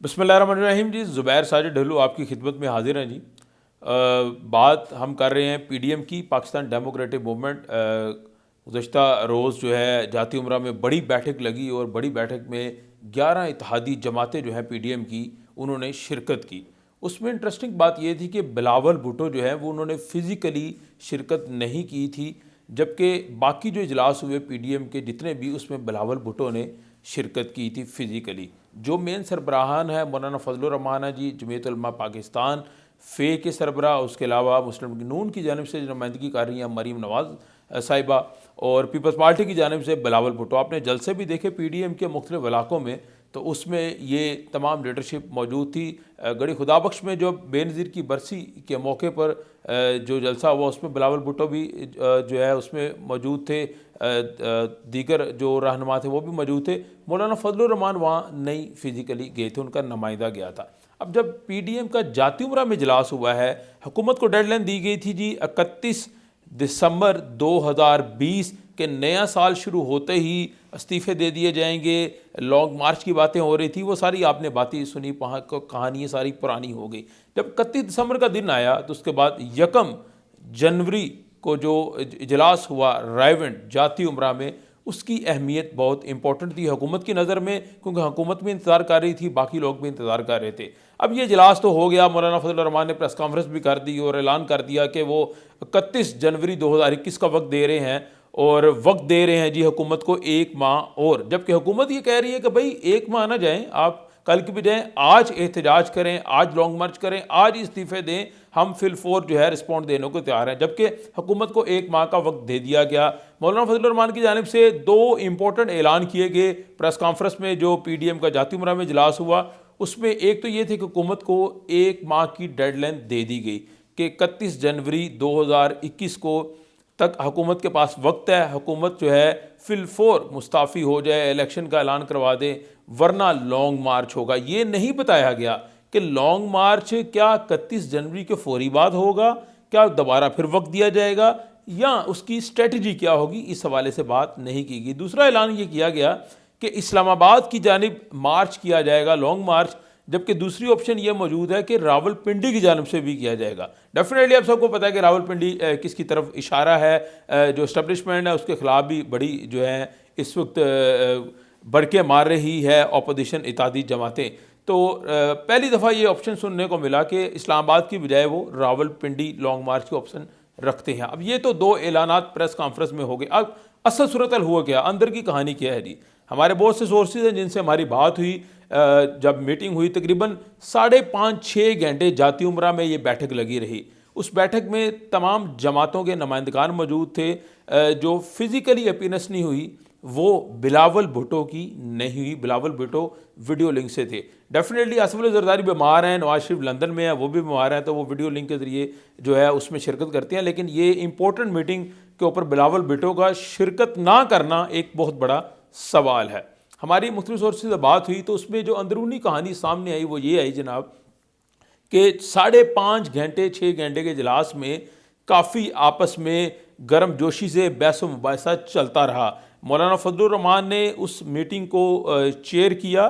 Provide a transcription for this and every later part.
بسم اللہ الرحمن الرحیم جی، زبیر ساجد ڈھلو آپ کی خدمت میں حاضر ہیں جی۔ بات ہم کر رہے ہیں پی ڈی ایم کی، پاکستان ڈیموکریٹک موومنٹ۔ گزشتہ روز جو ہے جاتی امرہ میں بڑی بیٹھک لگی اور بڑی بیٹھک میں 11 اتحادی جماعتیں جو ہیں پی ڈی ایم کی انہوں نے شرکت کی۔ اس میں انٹرسٹنگ بات یہ تھی کہ بلاول بھٹو جو ہے وہ انہوں نے فزیکلی شرکت نہیں کی تھی، جبکہ باقی جو اجلاس ہوئے پی ڈی ایم کے جتنے بھی، اس میں بلاول بھٹو نے شرکت کی تھی فزیکلی۔ جو مین سربراہان ہے مولانا فضل الرحمان ہے جی، جمعیت علماء پاکستان فے کے سربراہ، اس کے علاوہ مسلم لیگ نون کی جانب سے جو نمائندگی کر رہی ہیں مریم نواز صاحبہ، اور پیپلز پارٹی کی جانب سے بلاول بھٹو۔ آپ نے جلسے بھی دیکھے پی ڈی ایم کے مختلف علاقوں میں، تو اس میں یہ تمام لیڈرشپ موجود تھی۔ گڑھی خدا بخش میں جو بے نظیر کی برسی کے موقع پر جو جلسہ ہوا، اس میں بلاول بھٹو بھی جو ہے اس میں موجود تھے، دیگر جو رہنما تھے وہ بھی موجود تھے۔ مولانا فضل الرحمان وہاں نہیں فزیکلی گئے تھے، ان کا نمائندہ گیا تھا۔ اب جب پی ڈی ایم کا جاتی امرہ میں اجلاس ہوا ہے، حکومت کو ڈیڈ لائن دی گئی تھی جی 31 دسمبر 2020 کہ نیا سال شروع ہوتے ہی استعفے دے دیے جائیں گے، لانگ مارچ کی باتیں ہو رہی تھی، وہ ساری آپ نے باتیں سنی، کہانی ساری پرانی ہو گئی۔ جب 31 دسمبر کا دن آیا تو اس کے بعد 1 جنوری کو جو اجلاس ہوا رائیونٹ جاتی امرہ میں، اس کی اہمیت بہت امپورٹنٹ تھی حکومت کی نظر میں، کیونکہ حکومت بھی انتظار کر رہی تھی، باقی لوگ بھی انتظار کر رہے تھے۔ اب یہ اجلاس تو ہو گیا، مولانا فضل الرحمان نے پریس کانفرنس بھی کر دی اور اعلان کر دیا کہ وہ 31 جنوری 2021 کا وقت دے رہے ہیں، اور وقت دے رہے ہیں جی حکومت کو 1 ماہ اور۔ جبکہ حکومت یہ کہہ رہی ہے کہ بھائی 1 ماہ نہ جائیں، آپ کل کی بجائے آج احتجاج کریں، آج لانگ مارچ کریں، آج استعفے دیں، ہم فی الفور جو ہے رسپونڈ دینے کو تیار ہیں۔ جبکہ حکومت کو 1 ماہ کا وقت دے دیا گیا۔ مولانا فضل الرحمان کی جانب سے 2 امپورٹنٹ اعلان کیے گئے پریس کانفرنس میں جو پی ڈی ایم کا جاتی امرہ میں اجلاس ہوا۔ اس میں ایک تو یہ تھے کہ حکومت کو 1 ماہ کی ڈیڈ لائن دے دی گئی کہ 31 جنوری 2021 کو تک حکومت کے پاس وقت ہے، حکومت جو ہے فی الفور مستعفی ہو جائے، الیکشن کا اعلان کروا دے، ورنہ لانگ مارچ ہوگا۔ یہ نہیں بتایا گیا کہ لانگ مارچ کیا 31 جنوری کے فوری بعد ہوگا، کیا دوبارہ پھر وقت دیا جائے گا، یا اس کی اسٹریٹجی کیا ہوگی، اس حوالے سے بات نہیں کی گئی۔ دوسرا اعلان یہ کیا گیا کہ اسلام آباد کی جانب مارچ کیا جائے گا، لانگ مارچ، جبکہ دوسری آپشن یہ موجود ہے کہ راول پنڈی کی جانب سے بھی کیا جائے گا۔ ڈیفینیٹلی آپ سب کو پتہ ہے کہ راول پنڈی کس کی طرف اشارہ ہے، جو اسٹیبلشمنٹ ہے اس کے خلاف بھی بڑی جو ہے اس وقت بڑھ کے مار رہی ہے اپوزیشن اتحادی جماعتیں۔ تو پہلی دفعہ یہ آپشن سننے کو ملا کہ اسلام آباد کی بجائے وہ راول پنڈی لانگ مارچ کی آپشن رکھتے ہیں۔ اب یہ تو 2 اعلانات پریس کانفرنس میں ہو گئے۔ اب اصل صورتحال ہوا کیا، اندر کی کہانی کیا ہے جی؟ ہمارے بہت سے سورسز ہیں جن سے ہماری بات ہوئی، جب میٹنگ ہوئی تقریباً 5.5-6 گھنٹے جاتی امرہ میں یہ بیٹھک لگی رہی۔ اس بیٹھک میں تمام جماعتوں کے نمائندگان موجود تھے۔ جو فزیکلی اپیئرنس نہیں ہوئی وہ بلاول بھٹو کی نہیں ہوئی، بلاول بھٹو ویڈیو لنک سے تھے۔ ڈیفینیٹلی آصف علی زرداری بیمار ہیں، نواز شریف لندن میں ہیں، وہ بھی بیمار ہیں، تو وہ ویڈیو لنک کے ذریعے جو ہے اس میں شرکت کرتے ہیں، لیکن یہ امپورٹنٹ میٹنگ کے اوپر بلاول بھٹو کا شرکت نہ کرنا ایک بہت بڑا سوال ہے۔ ہماری مختلف سورسز سے بات ہوئی تو اس میں جو اندرونی کہانی سامنے آئی وہ یہ آئی جناب کہ 5.5 گھنٹے 6 گھنٹے کے اجلاس میں کافی آپس میں گرم جوشی سے بحث و مباحثہ چلتا رہا۔ مولانا فضل الرحمان نے اس میٹنگ کو چیئر کیا،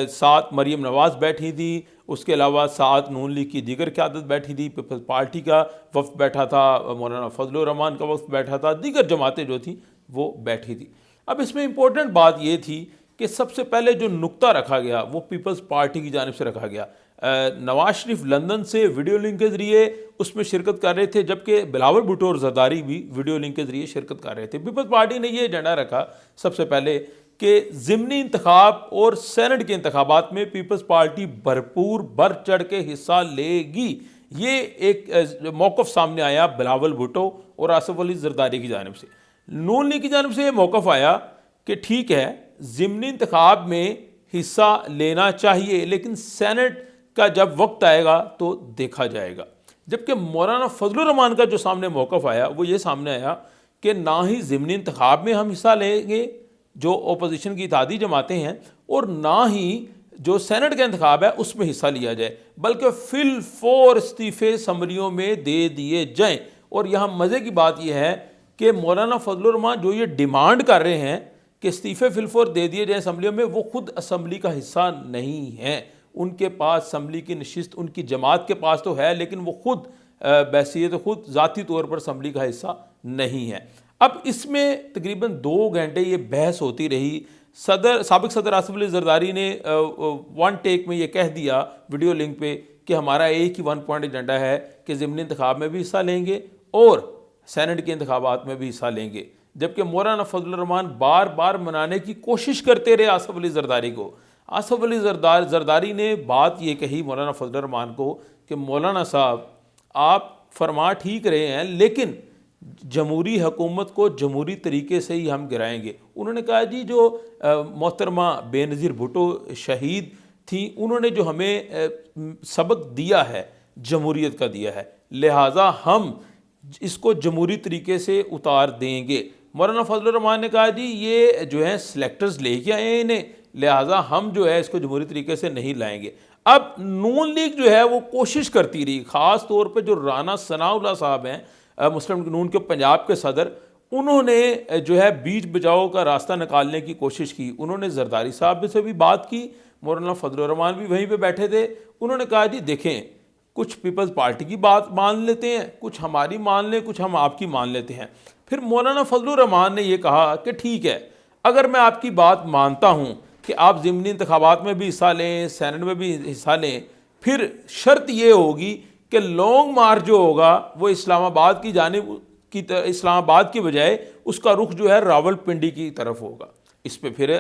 ساتھ مریم نواز بیٹھی تھی، اس کے علاوہ ساتھ نون لیگ کی دیگر قیادت بیٹھی تھی، پیپلز پارٹی کا وفد بیٹھا تھا، مولانا فضل الرحمان کا وفد بیٹھا تھا، دیگر جماعتیں جو تھیں وہ بیٹھی تھی۔ اب اس میں امپورٹنٹ بات یہ تھی کہ سب سے پہلے جو نقطہ رکھا گیا وہ پیپلز پارٹی کی جانب سے رکھا گیا۔ نواز شریف لندن سے ویڈیو لنک کے ذریعے اس میں شرکت کر رہے تھے، جبکہ بلاول بھٹو اور زرداری بھی ویڈیو لنک کے ذریعے شرکت کر رہے تھے۔ پیپلز پارٹی نے یہ ایجنڈا رکھا سب سے پہلے کہ ضمنی انتخاب اور سینٹ کے انتخابات میں پیپلز پارٹی بھرپور بڑھ چڑھ کے حصہ لے گی۔ یہ ایک موقف سامنے آیا بلاول بھٹو اور آصف علی زرداری کی جانب سے۔ نون لیگ کی جانب سے یہ موقف آیا کہ ٹھیک ہے ضمنی انتخاب میں حصہ لینا چاہیے، لیکن سینٹ کا جب وقت آئے گا تو دیکھا جائے گا۔ جبکہ مولانا فضل الرحمان کا جو سامنے موقف آیا وہ یہ سامنے آیا کہ نہ ہی ضمنی انتخاب میں ہم حصہ لیں گے جو اپوزیشن کی اتحادی جماعتیں ہیں، اور نہ ہی جو سینٹ کا انتخاب ہے اس میں حصہ لیا جائے، بلکہ فی الفور استعفے اسمبلیوں میں دے دیے جائیں۔ اور یہاں مزے کی بات یہ ہے کہ مولانا فضل الرحمان جو یہ ڈیمانڈ کر رہے ہیں کہ استعفے فی الفور دے دیے جائیں اسمبلیوں میں، وہ خود اسمبلی کا حصہ نہیں ہیں، ان کے پاس اسمبلی کی نشست ان کی جماعت کے پاس تو ہے، لیکن وہ خود بحیثیت خود ذاتی طور پر اسمبلی کا حصہ نہیں ہے۔ اب اس میں تقریباً 2 گھنٹے یہ بحث ہوتی رہی۔ سابق صدر آصف علی زرداری نے ون ٹیک میں یہ کہہ دیا ویڈیو لنک پہ کہ ہمارا ایک ہی 1 پوائنٹ ایجنڈا ہے کہ ضمنی انتخاب میں بھی حصہ لیں گے اور سینٹ کے انتخابات میں بھی حصہ لیں گے، جبکہ مولانا فضل الرحمان بار بار منانے کی کوشش کرتے رہے آصف علی زرداری کو۔ آصف علی زرداری نے بات یہ کہی مولانا فضل الرحمان کو کہ مولانا صاحب آپ فرما ٹھیک رہے ہیں، لیکن جمہوری حکومت کو جمہوری طریقے سے ہی ہم گرائیں گے۔ انہوں نے کہا جی جو محترمہ بے نظیر بھٹو شہید تھیں، انہوں نے جو ہمیں سبق دیا ہے جمہوریت کا دیا ہے، لہٰذا ہم اس کو جمہوری طریقے سے اتار دیں گے۔ مولانا فضل الرحمان نے کہا جی یہ جو ہے سلیکٹرز لے کے آئے ہیں انہیں، لہٰذا ہم جو ہے اس کو جمہوری طریقے سے نہیں لائیں گے۔ اب نون لیگ جو ہے وہ کوشش کرتی رہی، خاص طور پہ جو رانا ثناء اللہ صاحب ہیں مسلم نون کے پنجاب کے صدر، انہوں نے جو ہے بیچ بچاؤ کا راستہ نکالنے کی کوشش کی۔ انہوں نے زرداری صاحب سے بھی بات کی، مولانا فضل الرحمان بھی وہیں پہ بیٹھے تھے۔ انہوں نے کہا جی دیکھیں کچھ پیپلز پارٹی کی بات مان لیتے ہیں، کچھ ہماری مان لیں، کچھ ہم آپ کی مان لیتے ہیں۔ پھر مولانا فضل الرحمان نے یہ کہا کہ ٹھیک ہے، اگر میں آپ کی بات مانتا ہوں کہ آپ ضمنی انتخابات میں بھی حصہ لیں، سینٹ میں بھی حصہ لیں، پھر شرط یہ ہوگی کہ لانگ مارچ جو ہوگا وہ اسلام آباد کی جانب کی اسلام آباد کی بجائے اس کا رخ جو ہے راول پنڈی کی طرف ہوگا۔ اس پہ پھر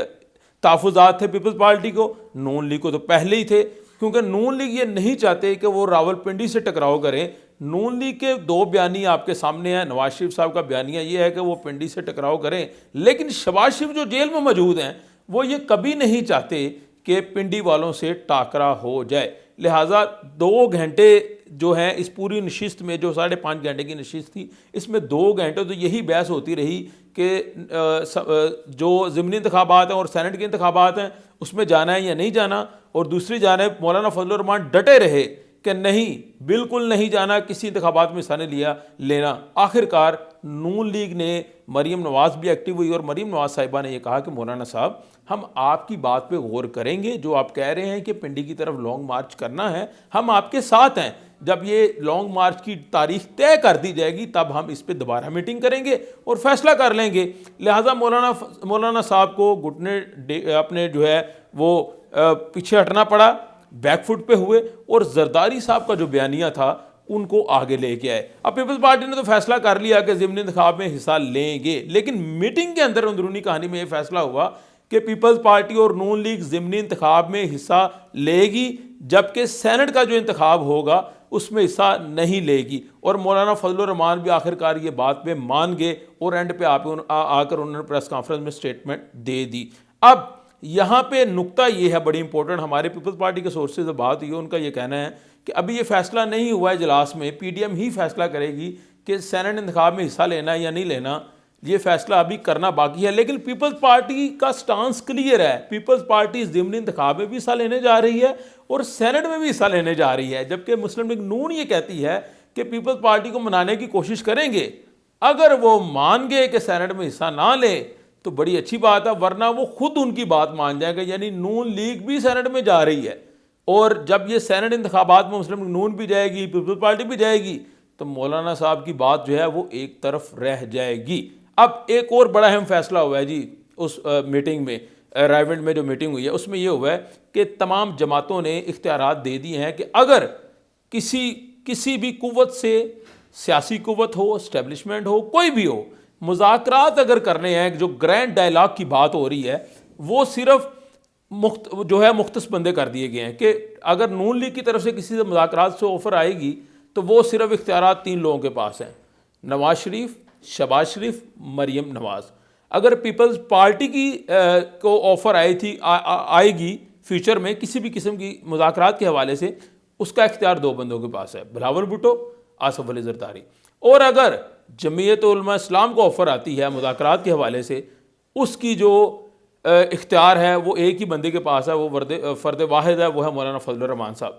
تحفظات تھے پیپلز پارٹی کو، نون لیگ کو تو پہلے ہی تھے، کیونکہ نون لیگ یہ نہیں چاہتے کہ وہ راول پنڈی سے ٹکراؤ کریں۔ نون لیگ کے 2 بیانیے آپ کے سامنے ہیں۔ نواز شریف صاحب کا بیانیہ یہ ہے کہ وہ پنڈی سے ٹکراؤ کریں، لیکن شہباز شریف جو جیل میں موجود ہیں وہ یہ کبھی نہیں چاہتے کہ پنڈی والوں سے ٹاکرا ہو جائے۔ لہٰذا 2 گھنٹے جو ہیں اس پوری نشست میں، جو 5.5 گھنٹے کی نشست تھی، اس میں 2 گھنٹے تو یہی بحث ہوتی رہی کہ جو ضمنی انتخابات ہیں اور سینٹ کے انتخابات ہیں اس میں جانا ہے یا نہیں جانا، اور دوسری جانب مولانا فضل الرحمان ڈٹے رہے کہ نہیں، بالکل نہیں جانا، کسی انتخابات میں حصہ نہیں لینا۔ آخر کار نون لیگ نے، مریم نواز بھی ایکٹیو ہوئی، اور مریم نواز صاحبہ نے یہ کہا کہ مولانا صاحب ہم آپ کی بات پہ غور کریں گے، جو آپ کہہ رہے ہیں کہ پنڈی کی طرف لانگ مارچ کرنا ہے، ہم آپ کے ساتھ ہیں، جب یہ لانگ مارچ کی تاریخ طے کر دی جائے گی تب ہم اس پہ دوبارہ میٹنگ کریں گے اور فیصلہ کر لیں گے۔ لہٰذا مولانا صاحب کو گھٹنے اپنے جو ہے وہ پیچھے ہٹنا پڑا، بیک فٹ پہ ہوئے، اور زرداری صاحب کا جو بیانیہ تھا ان کو آگے لے کے آئے۔ اب پیپلز پارٹی نے تو فیصلہ کر لیا کہ ضمنی انتخاب میں حصہ لیں گے، لیکن میٹنگ کے اندر اندرونی کہانی میں یہ فیصلہ ہوا کہ پیپلز پارٹی اور نون لیگ ضمنی انتخاب میں حصہ لے گی، جبکہ سینٹ کا جو انتخاب ہوگا اس میں حصہ نہیں لے گی۔ اور مولانا فضل الرحمان بھی آخر کار یہ بات پہ مان گئے، اور اینڈ پہ آ کر انہوں نے پریس کانفرنس میں سٹیٹمنٹ دے دی۔ اب یہاں پہ نقطہ یہ ہے بڑی امپورٹنٹ، ہمارے پیپلز پارٹی کے سورسز سے بات ہوئی ہے، ان کا یہ کہنا ہے کہ ابھی یہ فیصلہ نہیں ہوا ہے اجلاس میں، پی ڈی ایم ہی فیصلہ کرے گی کہ سینٹ انتخاب میں حصہ لینا یا نہیں لینا، یہ فیصلہ ابھی کرنا باقی ہے۔ لیکن پیپلز پارٹی کا سٹانس کلیئر ہے، پیپلز پارٹی ضمنی انتخاب میں بھی حصہ لینے جا رہی ہے اور سینٹ میں بھی حصہ لینے جا رہی ہے، جبکہ مسلم لیگ نون یہ کہتی ہے کہ پیپلز پارٹی کو منانے کی کوشش کریں گے، اگر وہ مان گئے کہ سینٹ میں حصہ نہ لیں تو بڑی اچھی بات ہے، ورنہ وہ خود ان کی بات مان جائیں گے، یعنی نون لیگ بھی سینٹ میں جا رہی ہے، اور جب یہ سینٹ انتخابات میں مسلم لیگ نون بھی جائے گی، پیپلز پارٹی بھی جائے گی، تو مولانا صاحب کی بات جو ہے وہ ایک طرف رہ جائے گی۔ اب ایک اور بڑا اہم فیصلہ ہوا ہے جی اس میٹنگ میں، رائیونڈ میں جو میٹنگ ہوئی ہے اس میں یہ ہوا ہے کہ تمام جماعتوں نے اختیارات دے دیے ہیں کہ اگر کسی بھی قوت سے، سیاسی قوت ہو، اسٹیبلشمنٹ ہو، کوئی بھی ہو، مذاکرات اگر کرنے ہیں، جو گرینڈ ڈائلاگ کی بات ہو رہی ہے، وہ صرف جو ہے مختص بندے کر دیے گئے ہیں کہ اگر نون لیگ کی طرف سے کسی سے مذاکرات سے آفر آئے گی تو وہ صرف اختیارات 3 لوگوں کے پاس ہیں، نواز شریف، شہباز شریف، مریم نواز۔ اگر پیپلز پارٹی کی کو آفر آئے گی فیوچر میں کسی بھی قسم کی مذاکرات کے حوالے سے، اس کا اختیار 2 بندوں کے پاس ہے، بلاول بھٹو، آصف علی زرداری۔ اور اگر جمعیت علماء اسلام کو آفر آتی ہے مذاکرات کے حوالے سے، اس کی جو اختیار ہے وہ ایک ہی بندے کے پاس ہے، وہ فرد واحد ہے، وہ ہے مولانا فضل الرحمان صاحب۔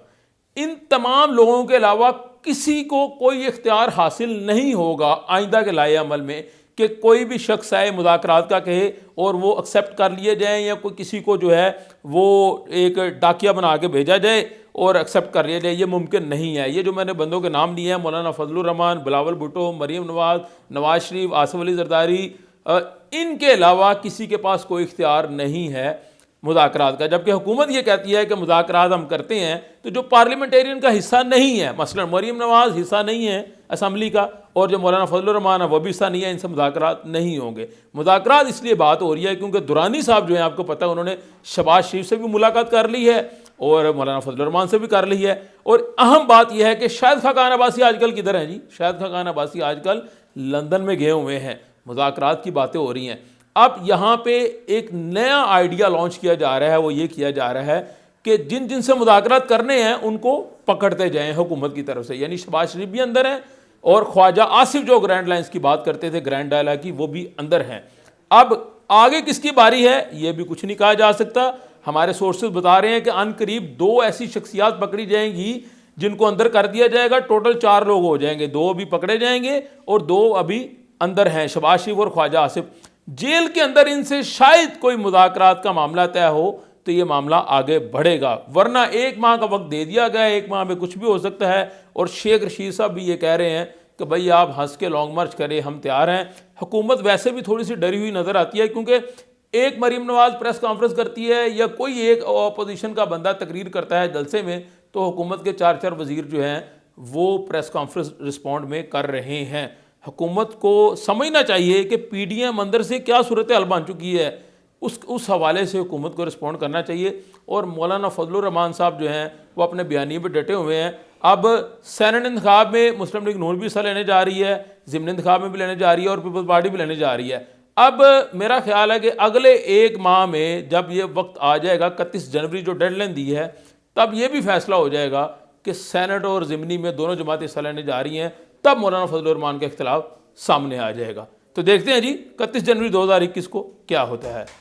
ان تمام لوگوں کے علاوہ کسی کو کوئی اختیار حاصل نہیں ہوگا آئندہ کے لائحہ عمل میں کہ کہ کوئی بھی شخص آئے مذاکرات کا کہے اور وہ ایکسیپٹ کر لیے جائیں، یا کوئی کسی کو جو ہے وہ ایک ڈاکیہ بنا کے بھیجا جائے اور ایکسیپٹ کر لیا جائے، یہ ممکن نہیں ہے۔ یہ جو میں نے بندوں کے نام لیے ہیں، مولانا فضل الرحمان، بلاول بھٹو، مریم نواز، نواز شریف، آصف علی زرداری، ان کے علاوہ کسی کے پاس کوئی اختیار نہیں ہے مذاکرات کا۔ جبکہ حکومت یہ کہتی ہے کہ مذاکرات ہم کرتے ہیں، تو جو پارلیمنٹیرین کا حصہ نہیں ہے، مثلا مریم نواز حصہ نہیں ہے اسمبلی کا، اور جو مولانا فضل الرحمان ہے وہ بھی حصہ نہیں ہے، ان سے مذاکرات نہیں ہوں گے۔ مذاکرات اس لیے بات ہو رہی ہے کیونکہ درانی صاحب جو ہیں، آپ کو پتہ ہے انہوں نے شہباز شریف سے بھی ملاقات کر لی ہے اور مولانا فضل الرحمان سے بھی کر لی ہے، اور اہم بات یہ ہے کہ شاہد خاقان عباسی آج کل کدھر ہیں جی؟ شاہد خاقان عباسی آج کل لندن میں گئے ہوئے ہیں، مذاکرات کی باتیں ہو رہی ہیں۔ اب یہاں پہ ایک نیا آئیڈیا لانچ کیا جا رہا ہے، وہ یہ کیا جا رہا ہے کہ جن جن سے مذاکرات کرنے ہیں ان کو پکڑتے جائیں حکومت کی طرف سے، یعنی شہباز شریف بھی اندر ہیں اور خواجہ آصف جو گرینڈ لائنز کی بات کرتے تھے، گرینڈ ڈائلاگ کی، وہ بھی اندر ہیں۔ اب آگے کس کی باری ہے یہ بھی کچھ نہیں کہا جا سکتا۔ ہمارے سورسز بتا رہے ہیں کہ عن قریب 2 ایسی شخصیات پکڑی جائیں گی جن کو اندر کر دیا جائے گا، ٹوٹل 4 لوگ ہو جائیں گے، 2 ابھی پکڑے جائیں گے اور 2 ابھی اندر ہیں، شہباز شریف اور خواجہ آصف۔ جیل کے اندر ان سے شاید کوئی مذاکرات کا معاملہ طے ہو تو یہ معاملہ آگے بڑھے گا، ورنہ 1 ماہ کا وقت دے دیا گیا ہے، 1 ماہ میں کچھ بھی ہو سکتا ہے۔ اور شیخ رشید صاحب بھی یہ کہہ رہے ہیں کہ بھئی آپ ہنس کے لانگ مارچ کریں، ہم تیار ہیں۔ حکومت ویسے بھی تھوڑی سی ڈری ہوئی نظر آتی ہے، کیونکہ ایک مریم نواز پریس کانفرنس کرتی ہے یا کوئی ایک اپوزیشن کا بندہ تقریر کرتا ہے جلسے میں، تو حکومت کے 4 وزیر جو ہیں وہ پریس کانفرنس رسپونڈ میں کر رہے ہیں۔ حکومت کو سمجھنا چاہیے کہ پی ڈی ایم اندر سے کیا صورتحال بن چکی ہے، اس حوالے سے حکومت کو رسپونڈ کرنا چاہیے۔ اور مولانا فضل الرحمان صاحب جو ہیں وہ اپنے بیانیے پہ ڈٹے ہوئے ہیں۔ اب سینٹ انتخاب میں مسلم لیگ نون بھی حصہ لینے جا رہی ہے، ضمن انتخاب میں بھی لینے جا رہی ہے، اور پیپلز پارٹی بھی لینے جا رہی ہے۔ اب میرا خیال ہے کہ اگلے 1 ماہ میں جب یہ وقت آ جائے گا، 31 جنوری جو ڈیڈ لائن دی ہے، تب یہ بھی فیصلہ ہو جائے گا کہ سینٹ اور ضمنی میں دونوں جماعتیں حصہ لینے جا رہی ہیں، تب مولانا فضل الرحمان کا اختلاف سامنے آ جائے گا۔ تو دیکھتے ہیں جی 31 جنوری 2021 کو کیا ہوتا ہے۔